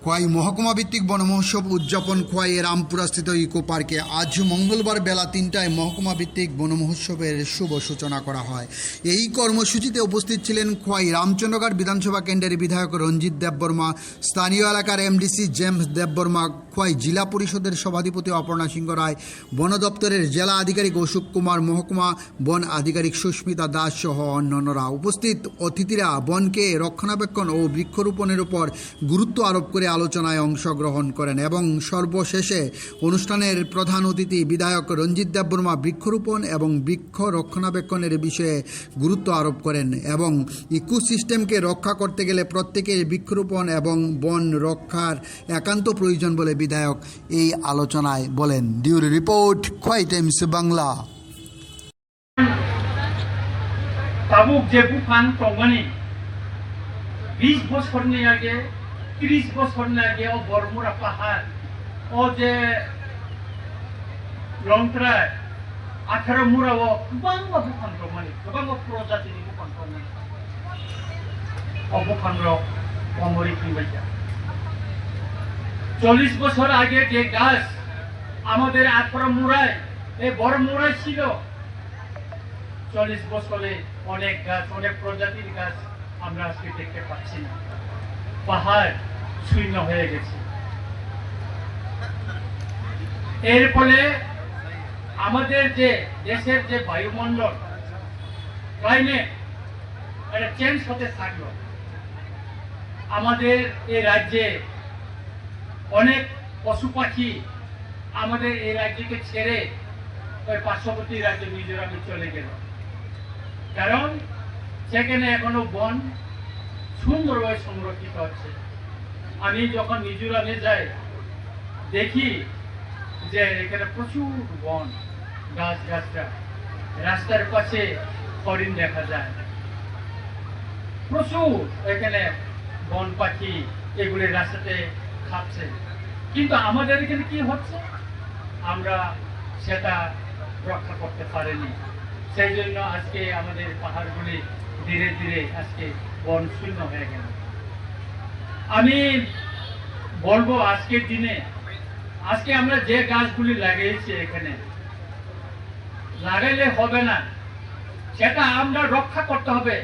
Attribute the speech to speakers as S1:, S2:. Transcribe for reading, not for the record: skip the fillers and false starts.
S1: খোয়াই মহকুমা ভিত্তিক বন মহোৎসব উদযাপন খোয়াই রামপুরাস্থিত ইকো পার্কে আজ মঙ্গলবার বেলা ৩টায় মহকুমা ভিত্তিক বন মহোৎসবের শুভ সূচনা করা হয়। এই কর্মসূচিতে উপস্থিত ছিলেন খোয়াই রামচন্দ্রগড় বিধানসভা কেন্দ্রের বিধায়ক রঞ্জিত দেববর্মা, স্থানীয় এলাকার এমডিসি জেমস দেববর্মা, খোয়াই জেলা পরিষদের সভাধিপতি অপর্ণা সিংহ রায়, বন দপ্তরের জেলা আধিকারিক অশোক কুমার, মহকুমা বন আধিকারিক সুস্মিতা দাস সহ অন্যান্যরা। উপস্থিত অতিথিরা বনকে রক্ষণাবেক্ষণ ও বৃক্ষরোপণের উপর গুরুত্ব আরোপ করে আলোচনায় অংশগ্রহণ করেন এবং সর্বশেষে অনুষ্ঠানের প্রধান অতিথি বিধায়ক রঞ্জিত দেববর্মা বৃক্ষরোপণ এবং বৃক্ষ রক্ষণাবেক্ষণের বিষয়ে গুরুত্ব আরোপ করেন এবং ইকোসিস্টেমকে রক্ষা করতে গেলে প্রত্যেকের বৃক্ষরোপণ এবং বন রক্ষার একান্ত প্রয়োজন বলে বিধায়ক এই আলোচনায় বলেন। ডিউরি রিপোর্ট, খোয়াই টাইমস বাংলা।
S2: তাবুক যে বুফান তংমানি 20 বছরनि আগে 30 বছরनि আগে ও বরমুরা পাহাড় ও যে লংত্রায় 18 মুরাও গোबां बुफान तंमानि गोबां प्रजातिनि बुफान तंमानि ও বুফান অমরি কিনবাইয়া 40 বছর আগে যে গাছ আমাদের 18 মুরায় এই বড় মুরায় ছিল, 40 বছরে অনেক গাছ, অনেক প্রজাতির গাছ আমরা আজকে দেখতে পাচ্ছি না। পাহাড় শূন্য হয়ে গেছে। এর ফলে আমাদের যে দেশের যে বায়ুমণ্ডল, ক্লাইমেট, এটা চেঞ্জ হতে থাকলো। আমাদের এই রাজ্যে অনেক পশু পাখি আমাদের এই রাজ্যকে ছেড়ে ওই পার্শ্ববর্তী রাজ্য মিজোরামে চলে গেল, কারণ সেখানে এখনো বন সুন্দরভাবে সংরক্ষিত হচ্ছে। আমি যখন মিজোরামে যাই দেখি যে এখানে প্রচুর বন, গাছগাছরা, রাস্তার পাশে হরিণ দেখা যায়, প্রচুর এখানে বন পাখি এগুলি রাস্তাতে খাচ্ছে। কিন্তু আমাদের এখানে কি হচ্ছে, আমরা সেটা রক্ষা করতে পারিনি। সেই জন্য আজকে আমাদের পাহাড়গুলি ধীরে ধীরে আজকে বন শূন্য হয়ে গেল। আমি বলবো আজকের দিনে আজকে আমরা যে গাছগুলি লাগিয়েছি এখানে লাগাইলে হবে না, সেটা আমরা রক্ষা করতে হবে।